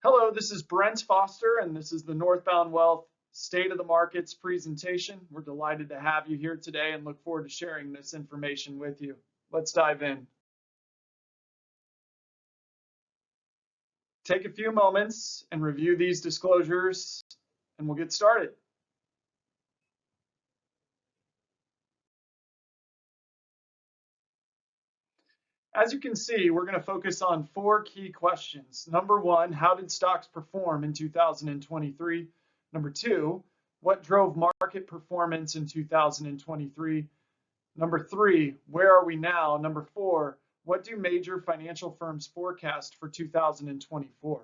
Hello, this is Brent Foster, and this is the Northbound Wealth State of the Markets presentation. We're delighted to have you here today and look forward to sharing this information with you. Let's dive in. Take a few moments and review these disclosures, and we'll get started. As you can see, we're going to focus on four key questions. Number one, how did stocks perform in 2023? Number two, what drove market performance in 2023? Number three, where are we now? Number four, what do major financial firms forecast for 2024?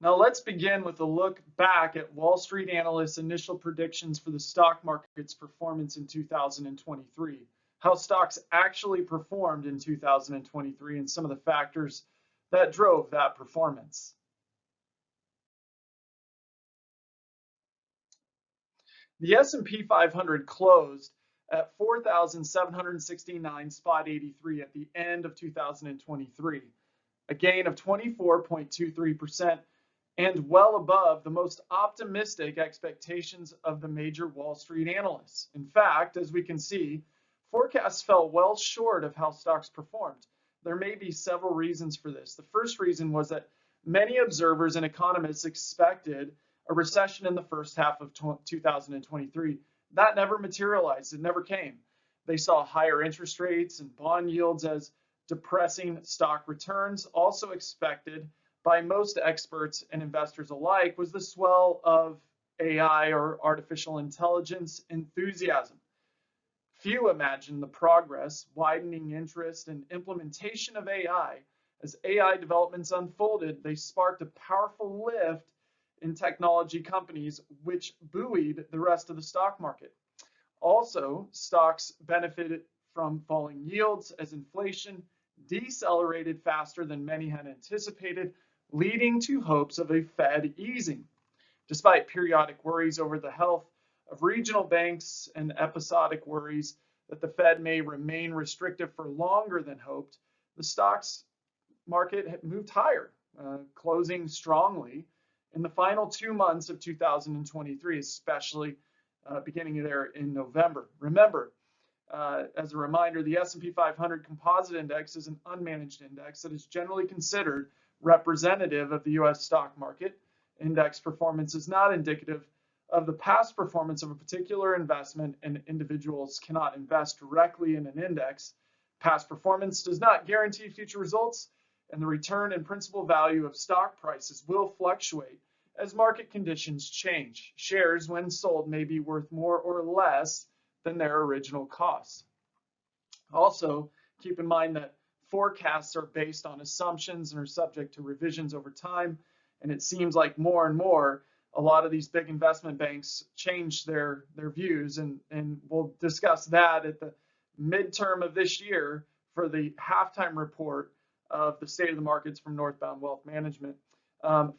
Now let's begin with a look back at Wall Street analysts' initial predictions for the stock market's performance in 2023, how stocks actually performed in 2023, and some of the factors that drove that performance. The S&P 500 closed at 4,769.83 at the end of 2023, a gain of 24.23% and well above the most optimistic expectations of the major Wall Street analysts. In fact, as we can see, forecasts fell well short of how stocks performed. There may be several reasons for this. The first reason was that many observers and economists expected a recession in the first half of 2023. That never materialized. It never came. They saw higher interest rates and bond yields as depressing stock returns. Also expected by most experts and investors alike was the swell of AI, or artificial intelligence, enthusiasm. Few imagined the progress, widening interest, and implementation of AI. As AI developments unfolded, they sparked a powerful lift in technology companies, which buoyed the rest of the stock market. Also, stocks benefited from falling yields as inflation decelerated faster than many had anticipated, leading to hopes of a Fed easing. Despite periodic worries over the health of regional banks and episodic worries that the Fed may remain restrictive for longer than hoped, the stocks market had moved higher, closing strongly in the final 2 months of 2023, especially beginning there in November. Remember, as a reminder, the S&P 500 Composite Index is an unmanaged index that is generally considered representative of the U.S. stock market. Index performance is not indicative of the past performance of a particular investment, and individuals cannot invest directly in an index. Past performance does not guarantee future results, and the return and principal value of stock prices will fluctuate as market conditions change. Shares, when sold, may be worth more or less than their original cost. Also, keep in mind that forecasts are based on assumptions and are subject to revisions over time, and it seems like more and more a lot of these big investment banks change their views, and we'll discuss that at the midterm of this year for the halftime report of the state of the markets from Northbound Wealth Management.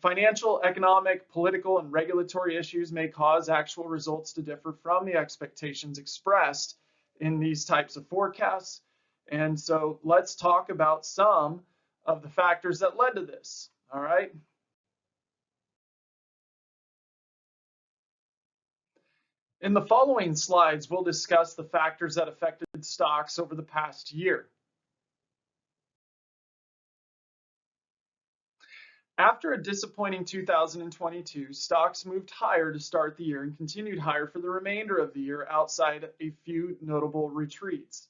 Financial, economic, political, and regulatory issues may cause actual results to differ from the expectations expressed in these types of forecasts. And so let's talk about some of the factors that led to this. All right. In the following slides, we'll discuss the factors that affected stocks over the past year. After a disappointing 2022, stocks moved higher to start the year and continued higher for the remainder of the year outside a few notable retreats.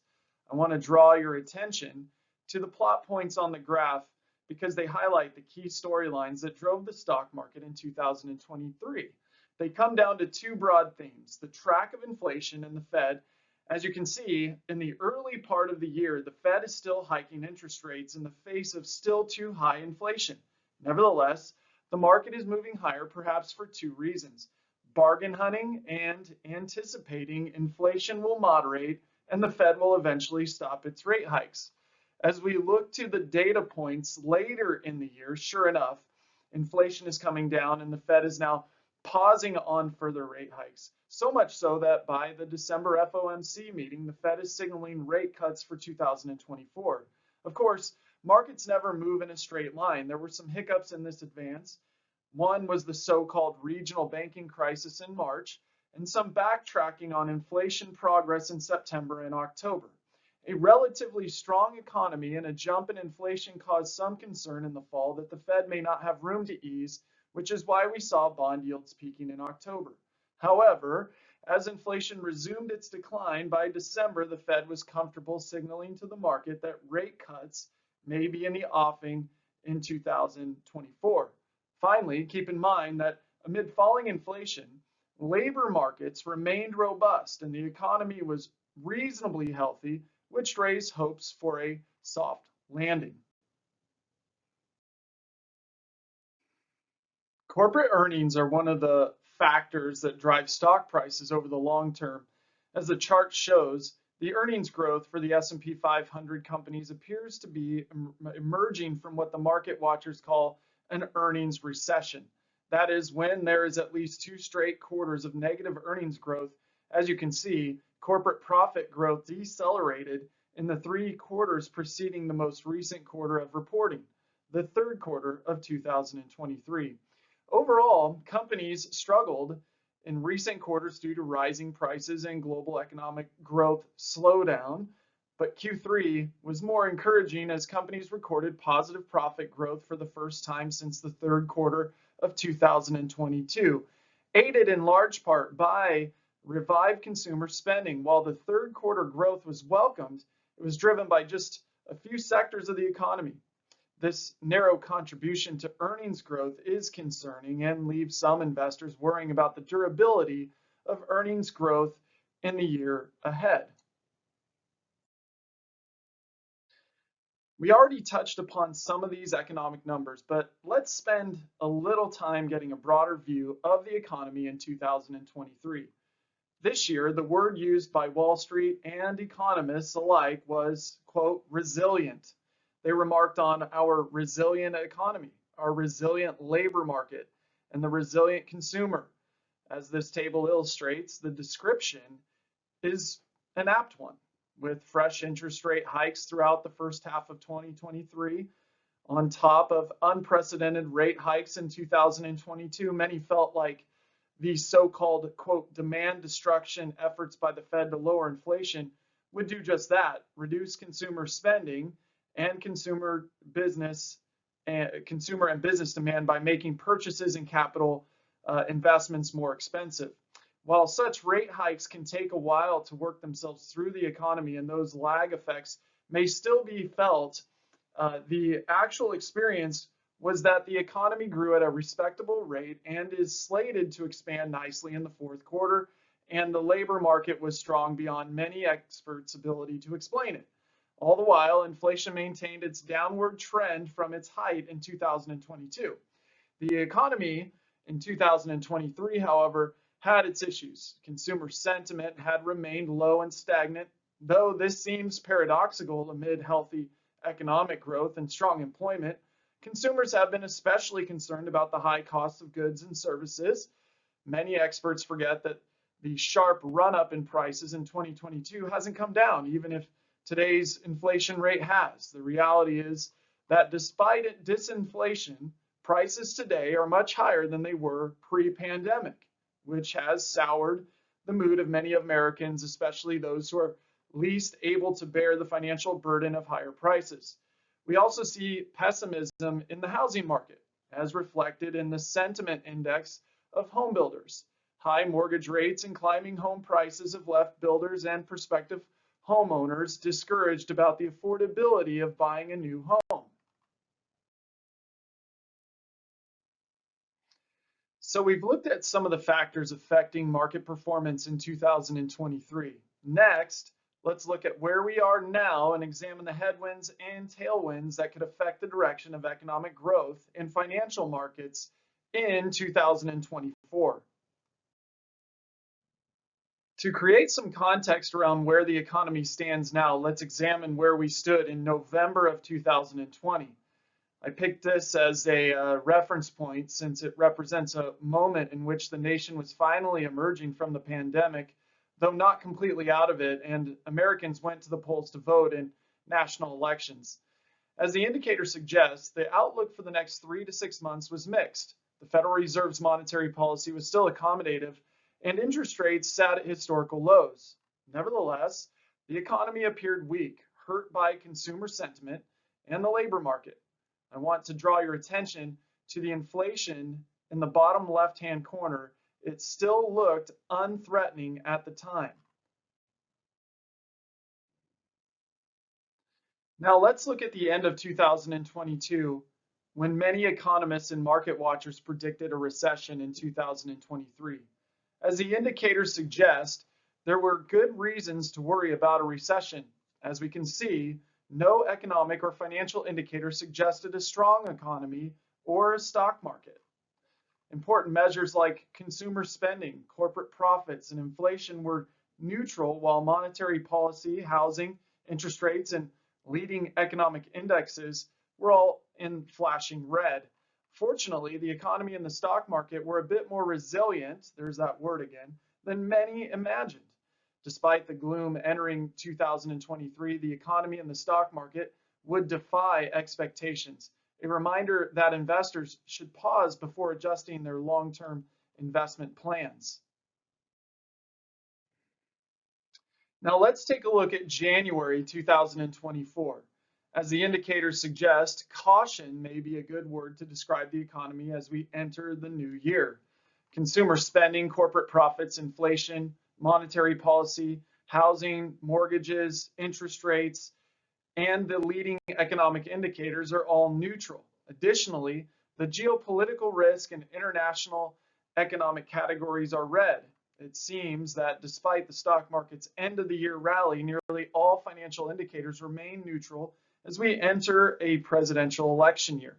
I want to draw your attention to the plot points on the graph because they highlight the key storylines that drove the stock market in 2023. They come down to two broad themes: the track of inflation and the Fed. As you can see, in the early part of the year, the Fed is still hiking interest rates in the face of still too high inflation. Nevertheless, the market is moving higher, perhaps for two reasons: bargain hunting and anticipating inflation will moderate and the Fed will eventually stop its rate hikes. As we look to the data points later in the year, sure enough, inflation is coming down and the Fed is now pausing on further rate hikes. So much so that by the December FOMC meeting, the Fed is signaling rate cuts for 2024. Of course, markets never move in a straight line. There were some hiccups in this advance. One was the so-called regional banking crisis in March, and some backtracking on inflation progress in September and October. A relatively strong economy and a jump in inflation caused some concern in the fall that the Fed may not have room to ease, which is why we saw bond yields peaking in October. However, as inflation resumed its decline, by December, the Fed was comfortable signaling to the market that rate cuts may be in the offing in 2024. Finally, keep in mind that amid falling inflation, labor markets remained robust and the economy was reasonably healthy, which raised hopes for a soft landing. Corporate earnings are one of the factors that drive stock prices over the long term. As the chart shows, the earnings growth for the S&P 500 companies appears to be emerging from what the market watchers call an earnings recession. That is, when there is at least 2 straight quarters of negative earnings growth. As you can see, corporate profit growth decelerated in the 3 quarters preceding the most recent quarter of reporting, the third quarter of 2023. Overall, companies struggled in recent quarters due to rising prices and global economic growth slowdown, but Q3 was more encouraging as companies recorded positive profit growth for the first time since the third quarter of 2022, aided in large part by revived consumer spending. While the third quarter growth was welcomed, it was driven by just a few sectors of the economy. This narrow contribution to earnings growth is concerning and leaves some investors worrying about the durability of earnings growth in the year ahead. We already touched upon some of these economic numbers, but let's spend a little time getting a broader view of the economy in 2023. This year, the word used by Wall Street and economists alike was, quote, resilient. They remarked on our resilient economy, our resilient labor market, and the resilient consumer. As this table illustrates, the description is an apt one. With fresh interest rate hikes throughout the first half of 2023, on top of unprecedented rate hikes in 2022, many felt like these so-called, quote, demand destruction efforts by the Fed to lower inflation would do just that, reduce consumer spending and consumer and business demand by making purchases and capital investments more expensive. While such rate hikes can take a while to work themselves through the economy and those lag effects may still be felt, the actual experience was that the economy grew at a respectable rate and is slated to expand nicely in the fourth quarter, and the labor market was strong beyond many experts' ability to explain it. All the while, inflation maintained its downward trend from its height in 2022. The economy in 2023, however, had its issues. Consumer sentiment had remained low and stagnant, though this seems paradoxical amid healthy economic growth and strong employment. Consumers have been especially concerned about the high cost of goods and services. Many experts forget that the sharp run-up in prices in 2022 hasn't come down, even if today's inflation rate has. The reality is that despite disinflation, prices today are much higher than they were pre-pandemic, which has soured the mood of many Americans, especially those who are least able to bear the financial burden of higher prices. We also see pessimism in the housing market, as reflected in the sentiment index of home builders. High mortgage rates and climbing home prices have left builders and prospective homeowners discouraged about the affordability of buying a new home. So we've looked at some of the factors affecting market performance in 2023. Next, let's look at where we are now and examine the headwinds and tailwinds that could affect the direction of economic growth in financial markets in 2024. To create some context around where the economy stands now, let's examine where we stood in November of 2020. I picked this as a reference point since it represents a moment in which the nation was finally emerging from the pandemic, though not completely out of it, and Americans went to the polls to vote in national elections. As the indicator suggests, the outlook for the next 3 to 6 months was mixed. The Federal Reserve's monetary policy was still accommodative, and interest rates sat at historical lows. Nevertheless, the economy appeared weak, hurt by consumer sentiment and the labor market. I want to draw your attention to the inflation in the bottom left-hand corner. It still looked unthreatening at the time. Now let's look at the end of 2022, when many economists and market watchers predicted a recession in 2023. As the indicators suggest, there were good reasons to worry about a recession. As we can see, no economic or financial indicator suggested a strong economy or a stock market. Important measures like consumer spending, corporate profits, and inflation were neutral, while monetary policy, housing, interest rates, and leading economic indexes were all in flashing red. Fortunately, the economy and the stock market were a bit more resilient, there's that word again, than many imagined. Despite the gloom entering 2023, the economy and the stock market would defy expectations. A reminder that investors should pause before adjusting their long-term investment plans. Now let's take a look at January 2024. As the indicators suggest, caution may be a good word to describe the economy as we enter the new year. Consumer spending, corporate profits, inflation, monetary policy, housing, mortgages, interest rates, and the leading economic indicators are all neutral. Additionally, the geopolitical risk and international economic categories are red. It seems that despite the stock market's end of the year rally, nearly all financial indicators remain neutral as we enter a presidential election year.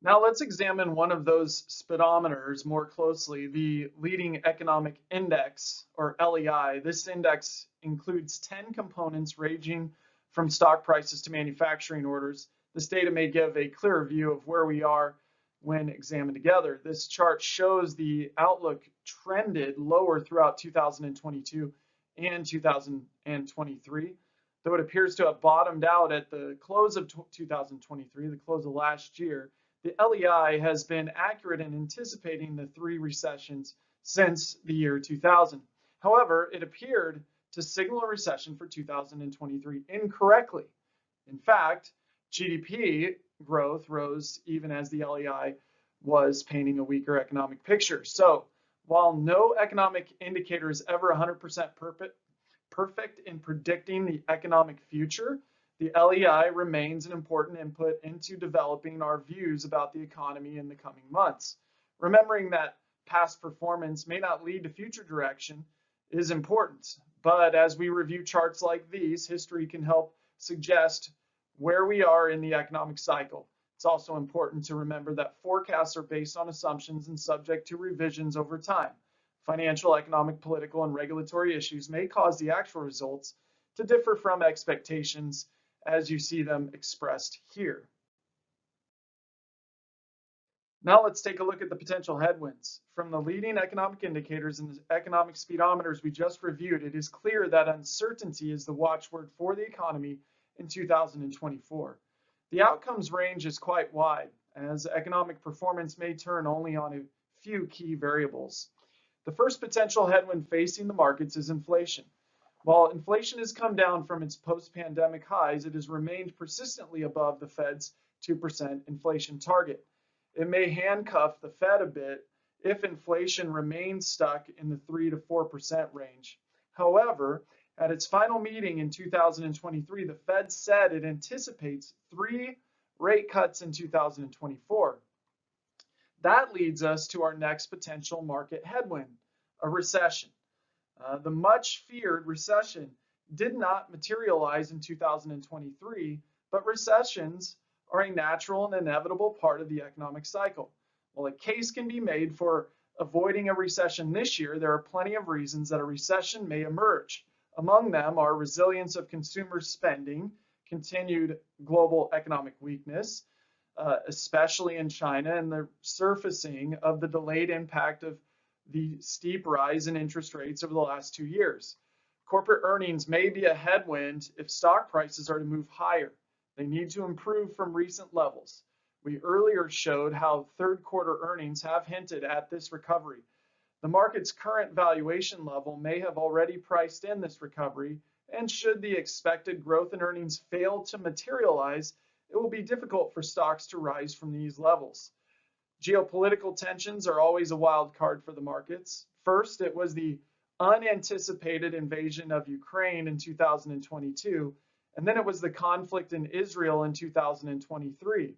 Now let's examine one of those speedometers more closely, the leading economic index, or LEI. This index includes 10 components ranging from stock prices to manufacturing orders. This data may give a clearer view of where we are when examined together. This chart shows the outlook trended lower throughout 2022 and 2023, though it appears to have bottomed out at the close of 2023, the close of last year. The LEI has been accurate in anticipating the 3 recessions since the year 2000. However, it appeared to signal a recession for 2023 incorrectly. In fact, GDP growth rose even as the LEI was painting a weaker economic picture. So, while no economic indicator is ever 100% perfect in predicting the economic future, the LEI remains an important input into developing our views about the economy in the coming months. Remembering that past performance may not lead to future direction is important, but as we review charts like these, history can help suggest where we are in the economic cycle. It's also important to remember that forecasts are based on assumptions and subject to revisions over time. Financial, economic, political, and regulatory issues may cause the actual results to differ from expectations as you see them expressed here. Now let's take a look at the potential headwinds. From the leading economic indicators and the economic speedometers we just reviewed, it is clear that uncertainty is the watchword for the economy in 2024. The outcomes range is quite wide, as economic performance may turn only on a few key variables. The first potential headwind facing the markets is inflation. While inflation has come down from its post-pandemic highs, it has remained persistently above the Fed's 2% inflation target. It may handcuff the Fed a bit if inflation remains stuck in the 3 to 4% range. However, at its final meeting in 2023, the Fed said it anticipates 3 rate cuts in 2024. That leads us to our next potential market headwind, a recession. The much feared recession did not materialize in 2023, but recessions are a natural and inevitable part of the economic cycle. While a case can be made for avoiding a recession this year, there are plenty of reasons that a recession may emerge. Among them are resilience of consumer spending, continued global economic weakness, especially in China, and the surfacing of the delayed impact of the steep rise in interest rates over the last 2 years. Corporate earnings may be a headwind if stock prices are to move higher. They need to improve from recent levels. We earlier showed how third quarter earnings have hinted at this recovery. The market's current valuation level may have already priced in this recovery, and should the expected growth in earnings fail to materialize, it will be difficult for stocks to rise from these levels. Geopolitical tensions are always a wild card for the markets. First, it was the unanticipated invasion of Ukraine in 2022, and then it was the conflict in Israel in 2023.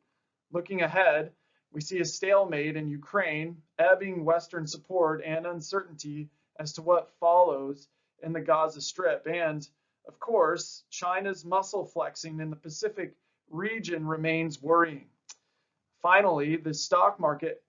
Looking ahead, we see a stalemate in Ukraine, ebbing Western support, and uncertainty as to what follows in the Gaza Strip. And, of course, China's muscle flexing in the Pacific region remains worrying. Finally, the stock market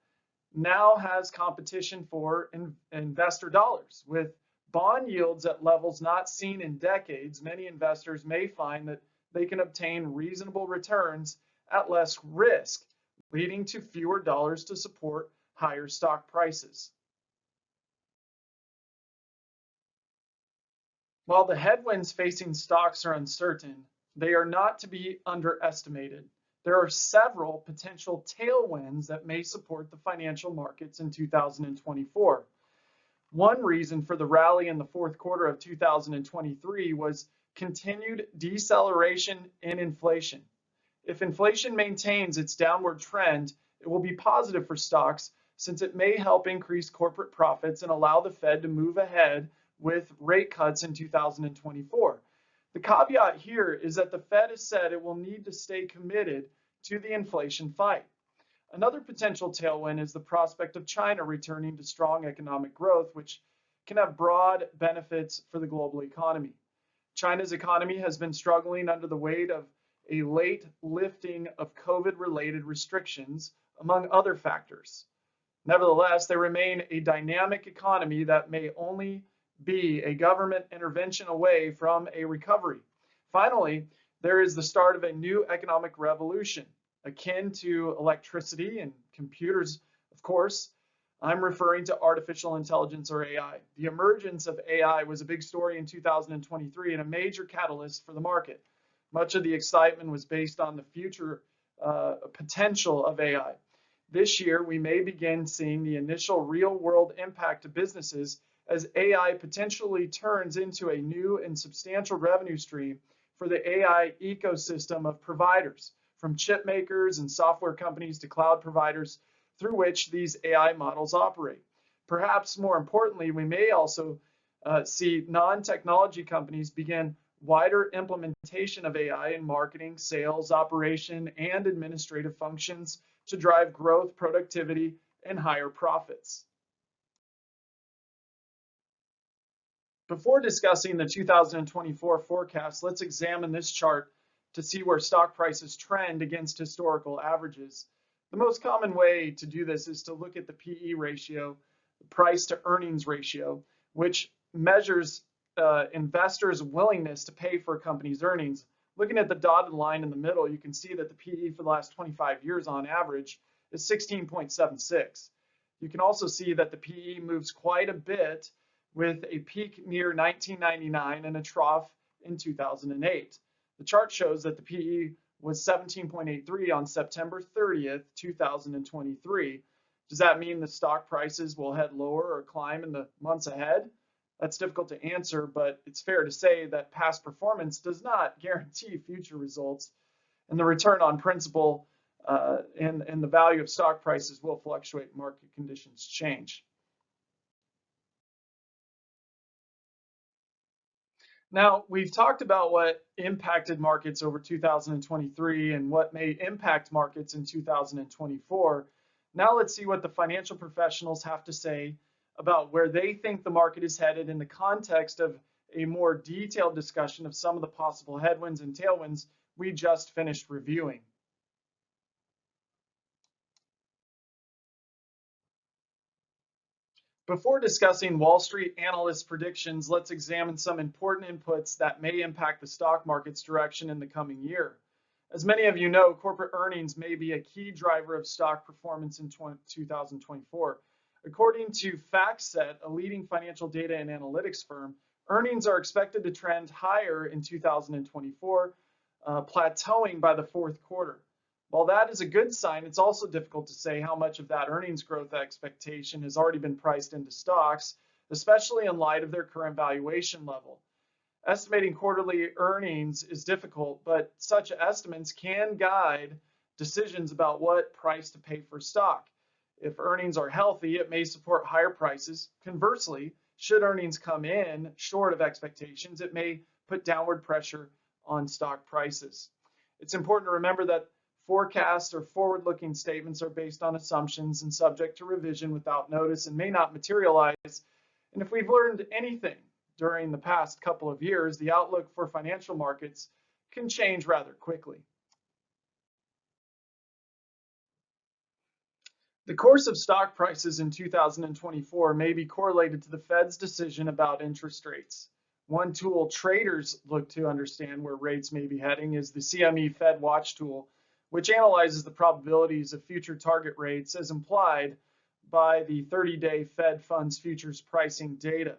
now has competition for investor dollars. With bond yields at levels not seen in decades, many investors may find that they can obtain reasonable returns at less risk, leading to fewer dollars to support higher stock prices. While the headwinds facing stocks are uncertain, they are not to be underestimated. There are several potential tailwinds that may support the financial markets in 2024. One reason for the rally in the fourth quarter of 2023 was continued deceleration in inflation. If inflation maintains its downward trend, it will be positive for stocks since it may help increase corporate profits and allow the Fed to move ahead with rate cuts in 2024. The caveat here is that the Fed has said it will need to stay committed to the inflation fight. Another potential tailwind is the prospect of China returning to strong economic growth, which can have broad benefits for the global economy. China's economy has been struggling under the weight of a late lifting of COVID-related restrictions, among other factors. Nevertheless, they remain a dynamic economy that may only be a government intervention away from a recovery. Finally, there is the start of a new economic revolution, akin to electricity and computers, of course. I'm referring to artificial intelligence, or AI. The emergence of AI was a big story in 2023 and a major catalyst for the market. Much of the excitement was based on the future potential of AI. This year, we may begin seeing the initial real-world impact to businesses as AI potentially turns into a new and substantial revenue stream for the AI ecosystem of providers, from chip makers and software companies to cloud providers through which these AI models operate. Perhaps more importantly, we may also see non-technology companies begin wider implementation of AI in marketing, sales, operation, and administrative functions to drive growth, productivity, and higher profits. Before discussing the 2024 forecast, let's examine this chart to see where stock prices trend against historical averages. The most common way to do this is to look at the PE ratio, the price to earnings ratio, which measures investors' willingness to pay for a company's earnings. Looking at the dotted line in the middle, you can see that the PE for the last 25 years on average is 16.76. You can also see that the PE moves quite a bit, with a peak near 1999 and a trough in 2008. The chart shows that the PE was 17.83 on September 30th, 2023. Does that mean the stock prices will head lower or climb in the months ahead? That's difficult to answer, but it's fair to say that past performance does not guarantee future results, and the return on principal and the value of stock prices will fluctuate. Market conditions change. Now, we've talked about what impacted markets over 2023 and what may impact markets in 2024. Now let's see what the financial professionals have to say about where they think the market is headed in the context of a more detailed discussion of some of the possible headwinds and tailwinds we just finished reviewing. Before discussing Wall Street analysts' predictions, let's examine some important inputs that may impact the stock market's direction in the coming year. As many of you know, corporate earnings may be a key driver of stock performance in 2024. According to FactSet, a leading financial data and analytics firm, Earnings are expected to trend higher in 2024, plateauing by the fourth quarter. While that is a good sign, it's also difficult to say how much of that earnings growth expectation has already been priced into stocks, especially in light of their current valuation level. Estimating quarterly earnings is difficult, but such estimates can guide decisions about what price to pay for stock. If earnings are healthy, it may support higher prices. Conversely, should earnings come in short of expectations, it may put downward pressure on stock prices. It's important to remember that forecasts or forward-looking statements are based on assumptions and subject to revision without notice and may not materialize. And if we've learned anything during the past couple of years, the outlook for financial markets can change rather quickly. The course of stock prices in 2024 may be correlated to the Fed's decision about interest rates. One tool traders look to understand where rates may be heading is the CME Fed Watch tool, which analyzes the probabilities of future target rates as implied by the 30-day Fed funds futures pricing data.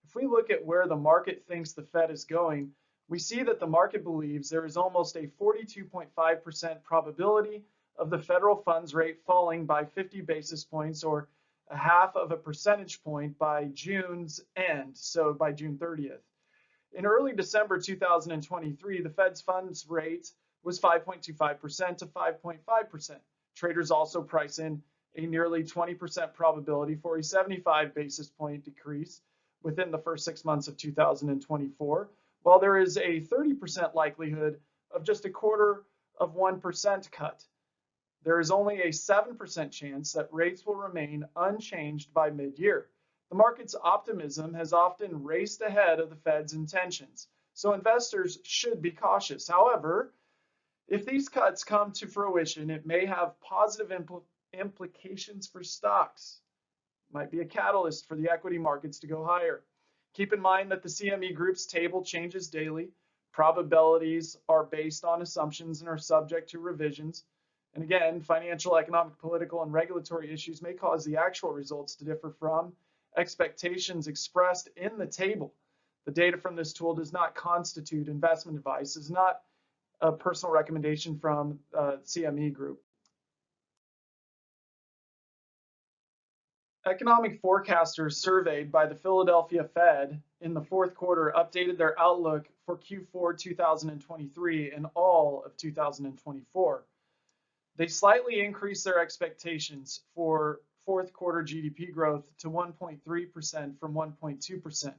If we look at where the market thinks the Fed is going, we see that the market believes there is almost a 42.5% probability of the federal funds rate falling by 50 basis points or a half of a percentage point by June's end, so by June 30th. In early December 2023, the Fed's funds rate was 5.25% to 5.5%. Traders also price in a nearly 20% probability for a 75 basis point decrease within the first 6 months of 2024, while there is a 30% likelihood of just a 0.25% cut. There is only a 7% chance that rates will remain unchanged by mid-year. The market's optimism has often raced ahead of the Fed's intentions, so investors should be cautious. However, if these cuts come to fruition, it may have positive implications for stocks. It might be a catalyst for the equity markets to go higher. Keep in mind that the CME Group's table changes daily. Probabilities are based on assumptions and are subject to revisions. And again, financial, economic, political, and regulatory issues may cause the actual results to differ from expectations expressed in the table. The data from this tool does not constitute investment advice, is not a personal recommendation from CME Group. Economic forecasters surveyed by the Philadelphia Fed in the fourth quarter updated their outlook for Q4 2023 and all of 2024. They slightly increased their expectations for fourth quarter GDP growth to 1.3% from 1.2%.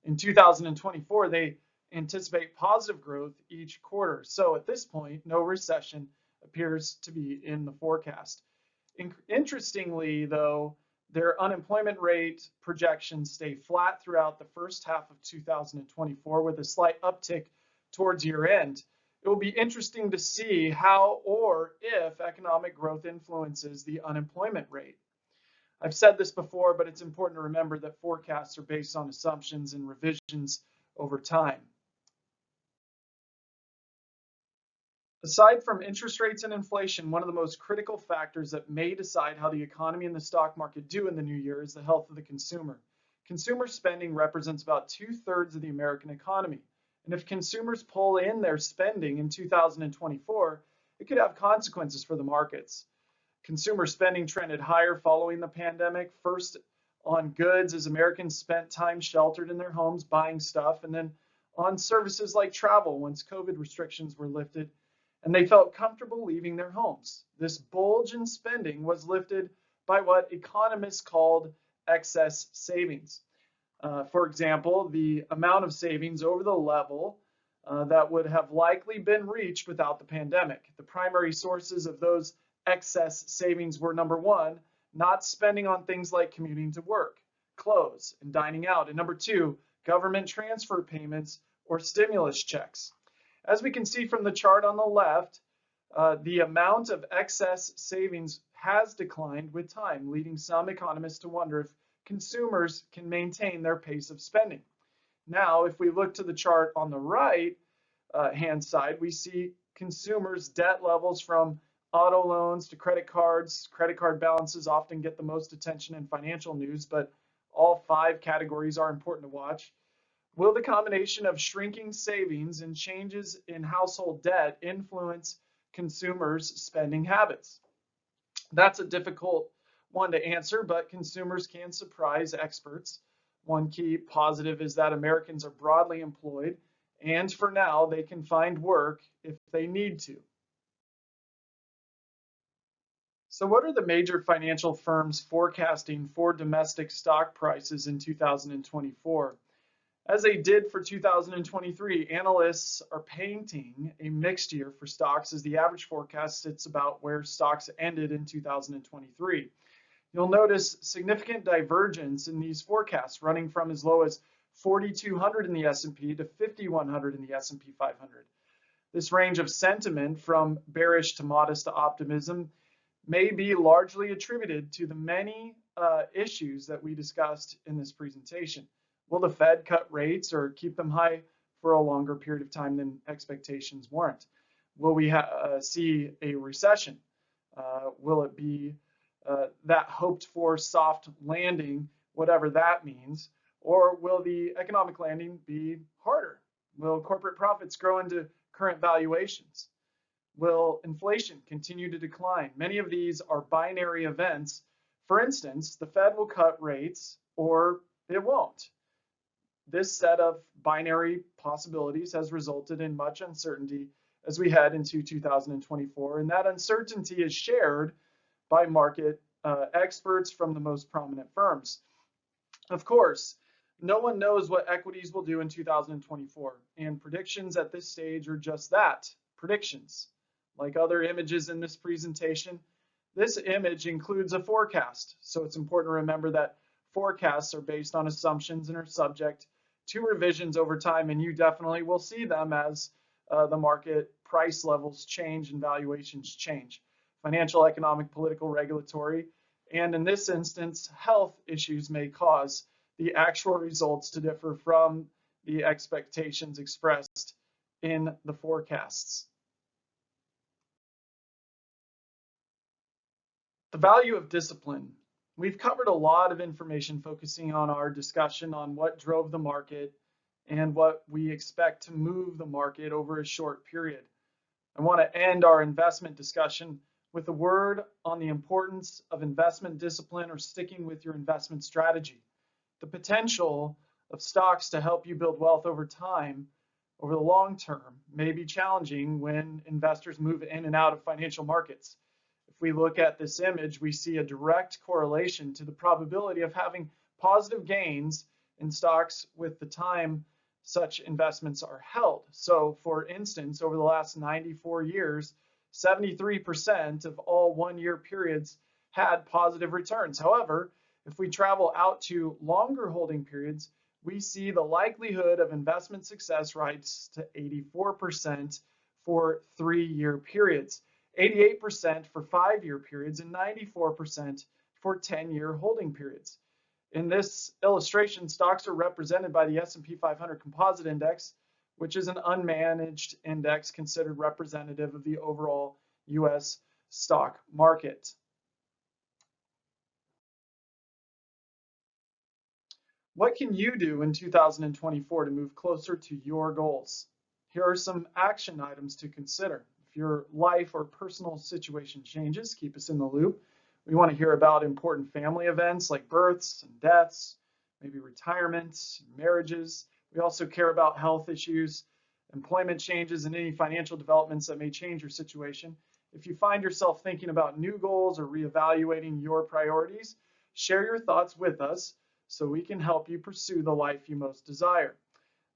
In 2024, they anticipate positive growth each quarter. So at this point, no recession appears to be in the forecast. Interestingly, though, their unemployment rate projections stay flat throughout the first half of 2024 with a slight uptick towards year end. It will be interesting to see how or if economic growth influences the unemployment rate. I've said this before, but it's important to remember that forecasts are based on assumptions and revisions over time. Aside from interest rates and inflation, one of the most critical factors that may decide how the economy and the stock market do in the new year is the health of the consumer. Consumer spending represents about 2/3 of the American economy. And if consumers pull in their spending in 2024, it could have consequences for the markets. Consumer spending trended higher following the pandemic, first on goods as Americans spent time sheltered in their homes buying stuff, and then on services like travel once COVID restrictions were lifted and they felt comfortable leaving their homes. This bulge in spending was lifted by what economists called excess savings. For example, the amount of savings over the level that would have likely been reached without the pandemic. The primary sources of those excess savings were, number one, not spending on things like commuting to work, clothes, and dining out, and number two, government transfer payments or stimulus checks. As we can see from the chart on the left, the amount of excess savings has declined with time, leading some economists to wonder if consumers can maintain their pace of spending. Now, if we look to the chart on the right hand side, we see consumers' debt levels from auto loans to credit cards. Credit card balances often get the most attention in financial news, but all 5 categories are important to watch. Will the combination of shrinking savings and changes in household debt influence consumers' spending habits? That's a difficult one to answer, but consumers can surprise experts. One key positive is that Americans are broadly employed, and for now, they can find work if they need to. So, what are the major financial firms forecasting for domestic stock prices in 2024? As they did for 2023, analysts are painting a mixed year for stocks as the average forecast sits about where stocks ended in 2023. You'll notice significant divergence in these forecasts, running from as low as 4,200 in the S&P to 5,100 in the S&P 500. This range of sentiment from bearish to modest to optimism may be largely attributed to the many issues that we discussed in this presentation. Will the Fed cut rates or keep them high for a longer period of time than expectations warrant? Will we see a recession? Will it be that hoped for soft landing, whatever that means? Or will the economic landing be harder? Will corporate profits grow into current valuations? Will inflation continue to decline? Many of these are binary events. For instance, the Fed will cut rates or it won't. This set of binary possibilities has resulted in much uncertainty as we head into 2024, and that uncertainty is shared by market experts from the most prominent firms. Of course, no one knows what equities will do in 2024, and predictions at this stage are just that, predictions. Like other images in this presentation, this image includes a forecast, so it's important to remember that forecasts are based on assumptions and are subject to revisions over time, and you definitely will see them as the market price levels change and valuations change. Financial, economic, political, regulatory, and in this instance, health issues may cause the actual results to differ from the expectations expressed in the forecasts. The value of discipline. We've covered a lot of information focusing on our discussion on what drove the market and what we expect to move the market over a short period. I want to end our investment discussion with a word on the importance of investment discipline or sticking with your investment strategy. The potential of stocks to help you build wealth over time, over the long term, may be challenging when investors move in and out of financial markets. If we look at this image, we see a direct correlation to the probability of having positive gains in stocks with the time such investments are held. So, for instance, over the last 94 years, 73% of all one-year periods had positive returns. However, if we travel out to longer holding periods, we see the likelihood of investment success rise to 84% for 3-year periods, 88% for 5-year periods, and 94% for 10-year holding periods. In this illustration, stocks are represented by the S&P 500 Composite Index, which is an unmanaged index considered representative of the overall U.S. stock market. What can you do in 2024 to move closer to your goals? Here are some action items to consider. If your life or personal situation changes, keep us in the loop. We want to hear about important family events like births and deaths, maybe retirements, marriages. We also care about health issues, employment changes, and any financial developments that may change your situation. If you find yourself thinking about new goals or reevaluating your priorities, share your thoughts with us so we can help you pursue the life you most desire.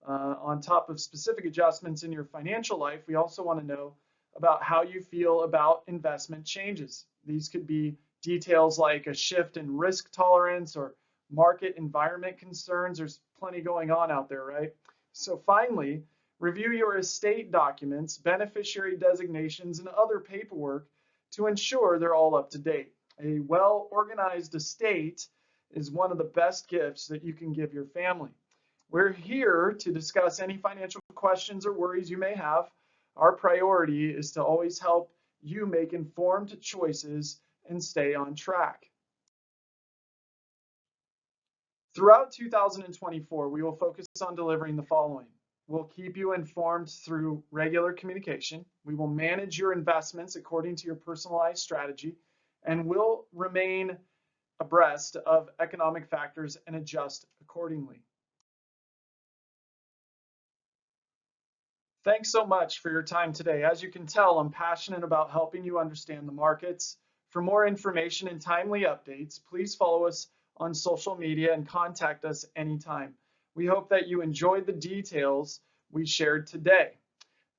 On top of specific adjustments in your financial life, we also want to know about how you feel about investment changes. These could be details like a shift in risk tolerance or market environment concerns. There's plenty going on out there, right? So finally, review your estate documents, beneficiary designations, and other paperwork to ensure they're all up to date. A well-organized estate is one of the best gifts that you can give your family. We're here to discuss any financial questions or worries you may have. Our priority is to always help you make informed choices and stay on track. Throughout 2024, we will focus on delivering the following. We'll keep you informed through regular communication. We will manage your investments according to your personalized strategy, and we'll remain abreast of economic factors and adjust accordingly. Thanks so much for your time today. As you can tell, I'm passionate about helping you understand the markets. For more information and timely updates, please follow us on social media and contact us anytime. We hope that you enjoyed the details we shared today.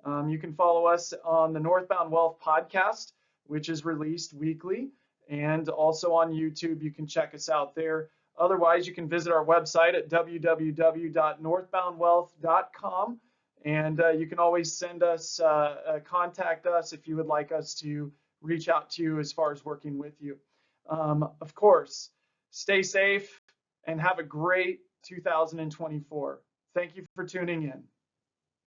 You can follow us on the Northbound Wealth podcast, which is released weekly, and also on YouTube. You can check us out there. Otherwise, you can visit our website at www.northboundwealth.com, and you can always send us, contact us if you would like us to reach out to you as far as working with you. Of course, stay safe and have a great 2024. Thank you for tuning in.